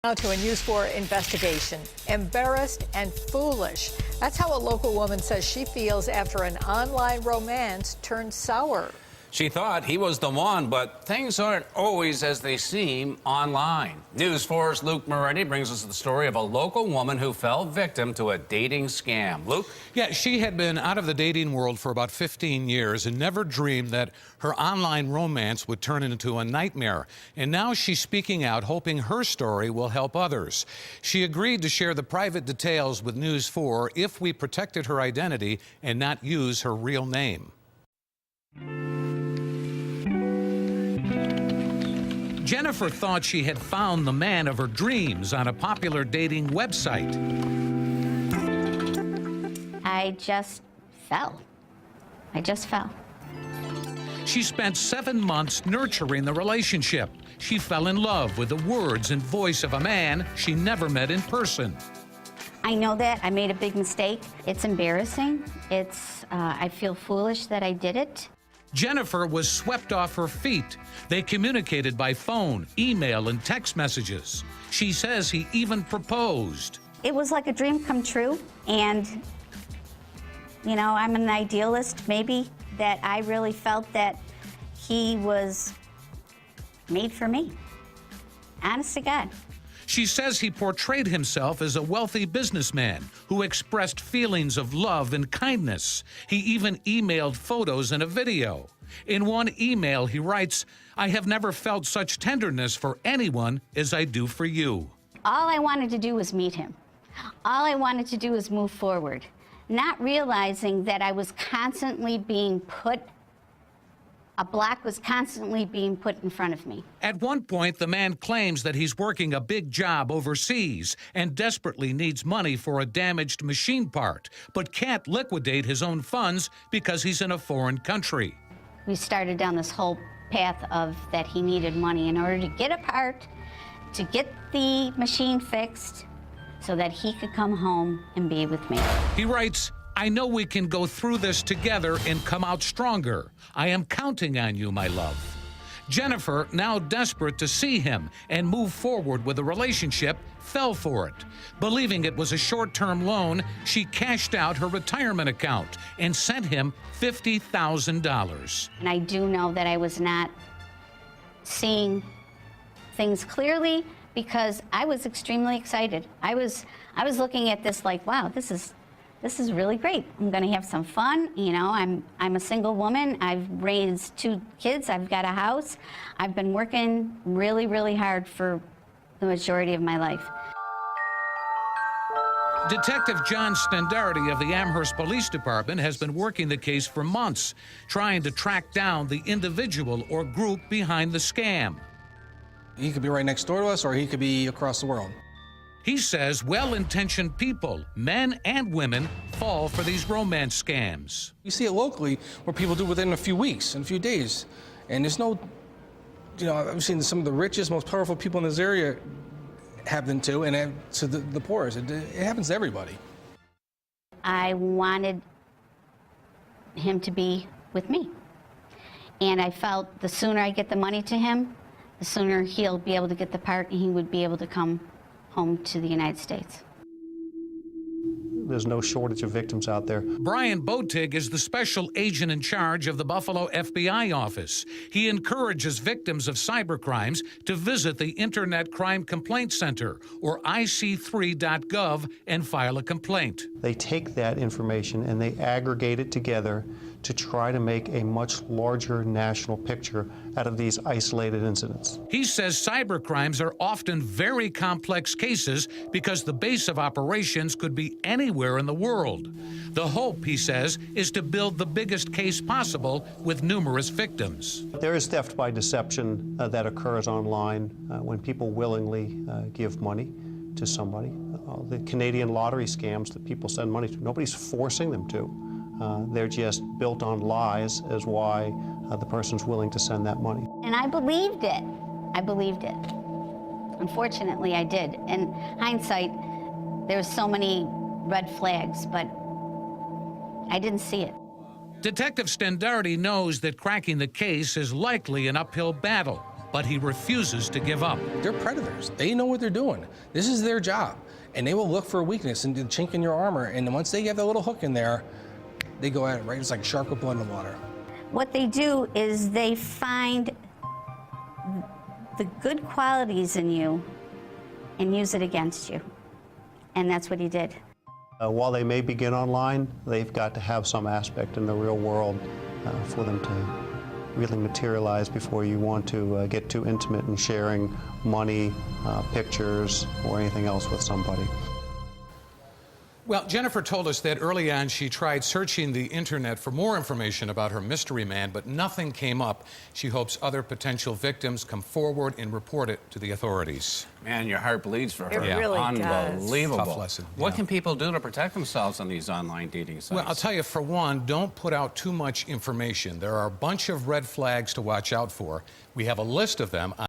Now to a News 4 investigation. Embarrassed and foolish. That's how a local woman says she feels after an online romance turned sour. She thought he was the one, but things aren't always as they seem online. News 4's Luke Moretti brings us the story of a local woman who fell victim to a dating scam. Luke? Yeah, she had been out of the dating world for about 15 years and never dreamed that her online romance would turn into a nightmare. And now she's speaking out, hoping her story will help others. She agreed to share the private details with News 4 if we protected her identity and not use her real name. Jennifer thought she had found the man of her dreams on a popular dating website. I just fell. She spent 7 months nurturing the relationship. She fell in love with the words and voice of a man she never met in person. I know that I made a big mistake. It's embarrassing. I feel foolish that I did it. Jennifer was swept off her feet. They communicated by phone, email, and text messages. She says he even proposed. It was like a dream come true, and, you know, I'm an idealist, maybe, that I really felt that he was made for me. Honest to God. She says he portrayed himself as a wealthy businessman who expressed feelings of love and kindness. He even emailed photos and a video. In one email, he writes, "I have never felt such tenderness for anyone as I do for you." All I wanted to do was meet him. All I wanted to do was move forward, not realizing that I was constantly being put A block was constantly being put in front of me. At one point, the man claims that he's working a big job overseas and desperately needs money for a damaged machine part, but can't liquidate his own funds because he's in a foreign country. We started down this whole path of that he needed money in order to get a part, to get the machine fixed, so that he could come home and be with me. He writes, "I know we can go through this together and come out stronger. I am counting on you, my love." Jennifer, now desperate to see him and move forward with a relationship, fell for it. Believing it was a short-term loan, she cashed out her retirement account and sent him $50,000. And I do know that I was not seeing things clearly because I was extremely excited. I was looking at this like, wow, this is really great. I'm going to have some fun. You know, I'm a single woman. I've raised 2 kids. I've got a house. I've been working really, really hard for the majority of my life. Detective John Stendardi of the Amherst Police Department has been working the case for months, trying to track down the individual or group behind the scam. He could be right next door to us, or he could be across the world. He says well-intentioned people, men and women, fall for these romance scams. You see it locally where people do within a few weeks and a few days. And there's no, you know, I've seen some of the richest, most powerful people in this area have them too, and to the poorest. It happens to everybody. I wanted him to be with me. And I felt the sooner I get the money to him, the sooner he'll be able to get the part and he would be able to come home to the United States. There's no shortage of victims out there. Brian Botig is the special agent in charge of the Buffalo FBI office. He encourages victims of cybercrimes to visit the Internet Crime Complaint Center, or IC3.gov, and file a complaint. They take that information and they aggregate it together to try to make a much larger national picture out of these isolated incidents. He says cybercrimes are often very complex cases because the base of operations could be anywhere in the world. The hope, he says, is to build the biggest case possible with numerous victims. There is theft by deception that occurs online when people willingly give money to somebody. The Canadian lottery scams that people send money to, nobody's forcing them to. They're just built on lies as why the person's willing to send that money. And I believed it. I believed it. Unfortunately, I did. In hindsight, there were so many red flags, but I didn't see it. Detective Stendardi knows that cracking the case is likely an uphill battle. but he refuses to give up. They're predators. They know what they're doing. This is their job. And they will look for a weakness and the chink in your armor. And then once they get that little hook in there, they go at it, right? It's like a shark with blood in the water. What they do is they find the good qualities in you and use it against you. And that's what he did. While they may begin online, they've got to have some aspect in the real world for them to really materialize before you want to get too intimate in sharing money, pictures, or anything else with somebody. Well, Jennifer told us that early on she tried searching the internet for more information about her mystery man, but nothing came up. She hopes other potential victims come forward and report it to the authorities. Man, your heart bleeds for her. It really does. Unbelievable. Tough lesson, What yeah. can people do to protect themselves on these online dating sites? Well, I'll tell you, for one, don't put out too much information. There are a bunch of red flags to watch out for. We have a list of them